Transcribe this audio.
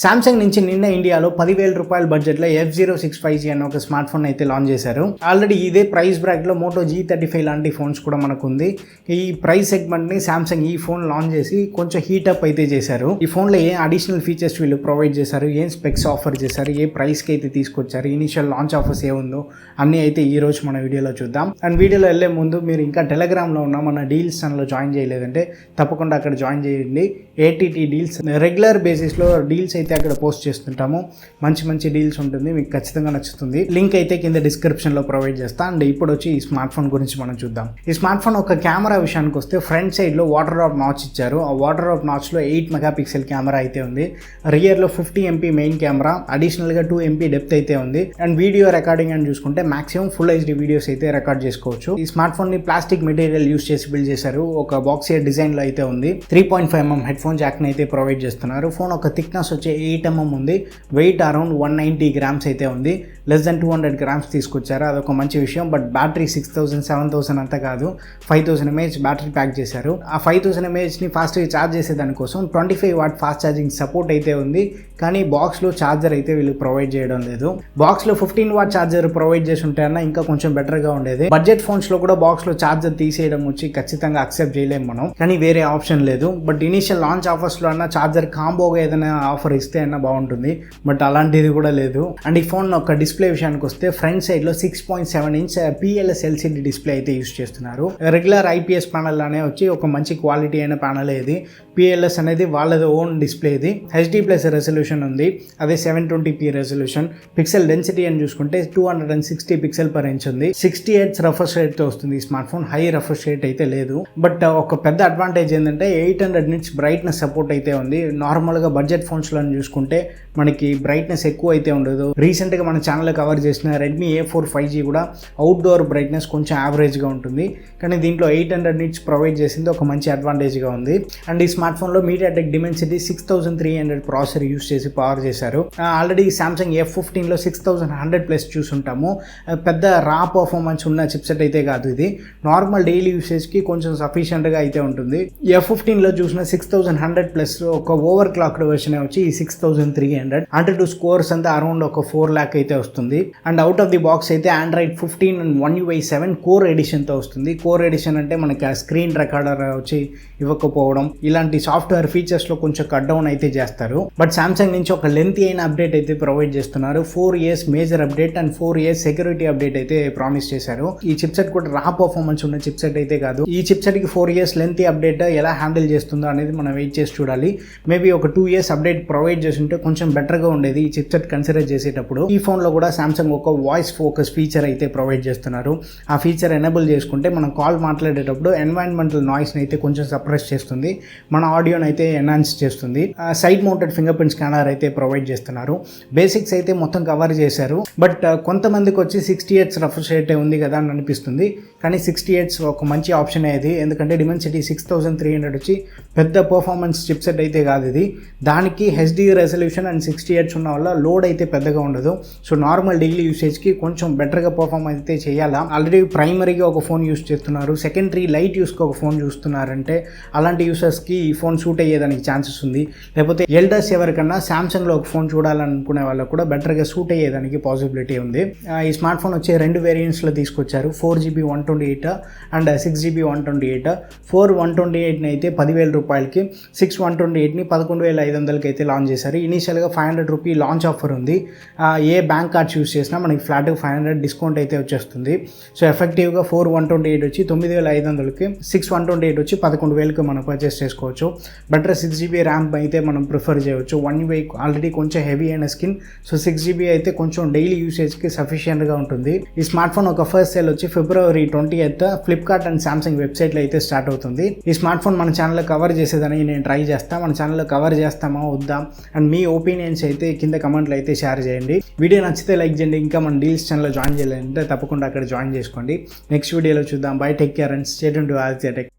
Samsung నుంచి నిన్న ఇండియాలో 10,000 రూపాయల బడ్జెట్లో F065G అనే ఒక స్మార్ట్ ఫోన్ అయితే లాంచ్ చేశారు. ఆల్రెడీ ఇదే ప్రైస్ బ్రాకెట్లో మోటో G35 లాంటి ఫోన్స్ కూడా మనకు ఉంది. ఈ ప్రైస్ సెగ్మెంట్ని సామ్సంగ్ ఈ ఫోన్ లాంచ్ చేసి కొంచెం హీటప్ అయితే చేశారు. ఈ ఫోన్లో ఏ అడిషనల్ ఫీచర్స్ వీళ్ళు ప్రొవైడ్ చేశారు, ఏం స్పెక్స్ ఆఫర్ చేశారు, ఏ ప్రైస్కి అయితే తీసుకొచ్చారు, ఇనిషియల్ లాంచ్ ఆఫర్స్ ఏముందో అన్నీ అయితే ఈ రోజు మన వీడియోలో చూద్దాం. అండ్ వీడియోలో వెళ్ళే ముందు మీరు ఇంకా టెలిగ్రామ్లో ఉన్న మన డీల్స్ ఛానల్లో జాయిన్ చేయలేదంటే తప్పకుండా అక్కడ జాయిన్ చేయండి. ATT డీల్స్ రెగ్యులర్ బేసిస్లో డీల్స్ అయితే అక్కడ పోస్ట్ చేస్తుంటాము. మంచి డీల్స్ ఉంటుంది, మీకు ఖచ్చితంగా నచ్చుతుంది. లింక్ అయితే కింద డిస్క్రిప్షన్లో ప్రొవైడ్ చేస్తా. అండ్ ఇప్పుడు వచ్చి ఈ స్మార్ట్ ఫోన్ గురించి మనం చూద్దాం. ఈ స్మార్ట్ ఫోన్ ఒక కెమెరా విషయానికి వస్తే ఫ్రంట్ సైడ్లో వాటర్ డ్రాప్ నాచ్ ఇచ్చారు. ఆ వాటర్ డ్రాప్ నాచ్లో 8 మెగాపిక్సెల్ కెమెరా అయితే ఉంది. రియర్లో 50 MP మెయిన్ కెమెరా, అడిషనల్గా 2 MP డెప్త్ అయితే ఉంది. అండ్ వీడియో రికార్డింగ్ అని చూసుకుంటే మాక్సిమం ఫుల్ HD వీడియోస్ అయితే రికార్డ్ చేసుకోవచ్చు. ఈ స్మార్ట్ ఫోన్ని ప్లాస్టిక్ మెటీరియల్ యూస్ చేసి బిల్డ్ చేశారు. ఒక బాక్సియర్ డిజైన్లో అయితే ఉంది. 3.5 mm హెడ్ ఫోన్ జాక్ని అయితే ప్రొవైడ్ చేస్తున్నారు. ఫోన్ ఒక థిక్నెస్ వచ్చి 8 mm ఉంది. వెయిట్ అరౌండ్ 190 grams అయితే ఉంది. లెస్ దెన్ 200 grams తీసుకొచ్చారు, అదొక మంచి విషయం. బట్ బ్యాటరీ 6000 7000 అంతా కాదు, 5000 mAh బ్యాటరీ ప్యాక్ చేశారు. ఆ 5000 mAhని ఫాస్ట్గా ఛార్జ్ చేసే దానికోసం 25 watt ఫాస్ట్ ఛార్జింగ్ సపోర్ట్ అయితే ఉంది. కానీ బాక్స్లో ఛార్జర్ అయితే వీళ్ళు ప్రొవైడ్ చేయడం లేదు. బాక్స్లో 15 watt ఛార్జర్ ప్రొవైడ్ చేసి ఉంటే అన్న ఇంకా కొంచెం బెటర్గా ఉండేది. బడ్జెట్ ఫోన్స్లో కూడా బాక్స్లో ఛార్జర్ తీసేయడం వచ్చి ఖచ్చితంగా అక్సెప్ట్ చేయలేము మనం, కానీ వేరే ఆప్షన్ లేదు. బట్ ఇనిషియల్ లాంచ్ ఆఫర్స్లో అన్న ఛార్జర్ కాంబోగా ఏదైనా ఆఫర్ ఇస్తే అన్న బాగుంటుంది. బట్ అలాంటిది కూడా లేదు. అండ్ ఈ ఫోన్ ఒక డిస్ప్లే విషయానికి వస్తే ఫ్రంట్ సైడ్లో 6.7 inch PLS LCD డిస్ప్లే అయితే యూస్ చేస్తున్నారు. రెగ్యులర్ IPS ప్యానల్ లానే వచ్చి ఒక మంచి క్వాలిటీ అయిన ప్యానల్ ఇది. PLS అనేది వాళ్ళది ఓన్ డిస్ప్లే. ఇది HD+ రెజల్యూషన్ ఉంది, అదే 720p రెజల్యూషన్. పిక్సెల్ డెన్సిటీ అని చూసుకుంటే 260 pixel/inch ఉంది. 60 Hz రిఫ్రెష్ రేట్తో వస్తుంది ఈ smart phone. High refresh rate అయితే లేదు. బట్ ఒక పెద్ద అడ్వాంటేజ్ ఏంటంటే 800 nits బ్రైట్నెస్ సపోర్ట్ అయితే ఉంది. నార్మల్గా బడ్జెట్ ఫోన్స్లో చూసుకుంటే మనకి బ్రైట్నెస్ ఎక్కువ అయితే ఉండదు. రీసెంట్గా మన ఛానల్లో కవర్ చేసిన Redmi A4 5G కూడా అవుట్డోర్ బ్రైట్నెస్ కొంచెం యావరేజ్గా ఉంటుంది, కానీ దీంట్లో 800 nits ప్రొవైడ్ చేసింది ఒక మంచి అడ్వాంటేజ్గా ఉంది. అండ్ ఈ స్మార్ట్ ఫోన్లో MediaTek Dimensity 6300 ప్రాసెసర్ యూస్ చేసి పవర్ చేశారు. ఆల్రెడీ సామ్సంగ్ F15లో 6100+ చూసుంటాము. పెద్ద రా పర్ఫార్మెన్స్ ఉన్న చిప్సెట్ అయితే కాదు ఇది. నార్మల్ డైలీ యూసేజ్కి కొంచెం సఫిషియెంట్గా అయితే ఉంటుంది. F15లో చూసిన 6100+ ఒక ఓవర్ క్లాక్డ్ వెర్షన్ వచ్చి ఈ 6300. అంటే స్కోర్స్ అంతా అరౌండ్ ఒక 4 lakh అయితే వస్తుంది. And out of the box అయితే Android 15 and One UI 7 core ఎడిషన్తో వస్తుంది. కోర్ ఎడిషన్ అంటే మనకి ఆ స్క్రీన్ రికార్డర్ వచ్చి ఇవ్వకపోవడం, ఇలాంటి సాఫ్ట్వేర్ ఫీచర్స్లో కొంచెం కట్ డౌన్ అయితే చేస్తారు. బట్ సామ్సంగ్ నుంచి ఒక లెంతీ అయిన అప్డేట్ అయితే ప్రొవైడ్ చేస్తున్నారు. 4 years major update and 4 years security update అయితే ప్రామిస్ చేశారు. ఈ చిప్సెట్ కూడా రా పర్ఫార్మెన్స్ ఉన్న చిప్సెట్ అయితే కాదు. ఈ చిప్సెట్కి 4 years లెంతీ అప్డేట్ ఎలా హ్యాండిల్ చేస్తుందో అనేది మనం వెయిట్ చేసి చూడాలి. మేబీ ఒక 2 years అప్డేట్ ప్రొవైడ్ చేసి ఉంటే కొంచెం బెటర్గా ఉండేది ఈ చిప్సెట్ కన్సిడర్ చేసేటప్పుడు. ఈ ఫోన్లో కూడా సామ్సంగ్ ఒక వాయిస్ ఫోకస్ ఫీచర్ అయితే ప్రొవైడ్ చేస్తున్నారు. ఆ ఫీచర్ ఎనేబుల్ చేసుకుంటే మనం కాల్ మాట్లాడేటప్పుడు ఎన్వైరన్మెంటల్ నాయిస్ని అయితే కొంచెం సప్రెస్ చేస్తుంది, మన ఆడియోని అయితే ఎన్హాన్స్ చేస్తుంది. Side mounted finger print scanner అయితే ప్రొవైడ్ చేస్తున్నారు. బేసిక్స్ అయితే మొత్తం కవర్ చేశారు. బట్ కొంతమందికి వచ్చి 60 Hz రిఫ్రెష్ రేట్ ఉంది కదా అని అనిపిస్తుంది, కానీ 60 Hz ఒక మంచి ఆప్షన్ ఇది. ఎందుకంటే Dimensity 6300 వచ్చి పెద్ద పర్ఫార్మెన్స్ చిప్సెట్ అయితే కాదు ఇది. దానికి HD రెజల్యూషన్ అండ్ 60 Hz ఉన్న వల్ల లోడ్ అయితే పెద్దగా ఉండదు. సో నార్మల్ డైలీ యూసేజ్కి కొంచెం బెటర్గా పర్ఫార్మ్ అయితే చేయాలా. ఆల్రెడీ ప్రైమరీగా ఒక ఫోన్ యూస్ చేస్తున్నారు, సెకండరీ లైట్ యూస్కి ఒక ఫోన్ చూస్తున్నారంటే అలాంటి యూసర్స్కి ఈ ఫోన్ సూట్ అయ్యేదానికి ఛాన్సెస్ ఉంది. లేకపోతే ఎల్డర్స్ ఎవరికన్నా సామ్సంగ్లో ఒక ఫోన్ చూడాలనుకునే వాళ్ళకు కూడా బెటర్గా సూట్ అయ్యేదానికి పాసిబిలిటీ ఉంది. ఈ స్మార్ట్ ఫోన్ వచ్చే 2 వేరియంట్స్లో తీసుకొచ్చారు. 4GB 128 and 6GB 128. 128ని అయితే 10,000 రూపాయలకి, 128ని 11,500కి అయితే లాంచ్ చేశారు. ఇనీషియల్గా 500 రూపీ లాంచ్ ఆఫర్ ఉంది. ఏ బ్యాంక్ కార్డ్స్ యూస్ చేసినా మనకి ఫ్లాట్ 500 డిస్కౌంట్ అయితే వచ్చేస్తుంది. సో ఎఫెక్టివ్గా 128 వచ్చి 9,500కి, 128 వచ్చి 11,000కి మనం పర్చేస్ చేసుకోవచ్చు. బెటర్ 6GB ర్యామ్ అయితే మనం ప్రిఫర్ చేయవచ్చు. 1 UI ఆల్రెడీ కొంచెం హెవీ అయిన స్కిన్, సో 6GB అయితే కొంచెం డైలీ యూసేజ్కి సఫిషియెంట్గా ఉంటుంది. ఈ స్మార్ట్ ఫోన్ ఒక ఫస్ట్ సేల్ వచ్చి February 20th Flipkart and Samsung వెబ్సైట్లో అయితే స్టార్ట్ అవుతుంది. ఈ స్మార్ట్ ఫోన్ మన ఛానల్లో కవర్ చేసేదానికి నేను ట్రై చేస్తాను. మన ఛానల్లో కవర్ చేస్తామా వద్దా అండ్ మీ ఒపీనియన్స్ అయితే కింద కమెంట్లో అయితే షేర్ చేయండి. వీడియో నచ్చితే లైక్ చేయండి. ఇంకా మన డీల్స్ ఛానల్లో జాయిన్ చేయాలంటే తప్పకుండా అక్కడ జాయిన్ చేసుకోండి. నెక్స్ట్ వీడియోలో చూద్దాం. By, take care and stay tuned to Aditya tech.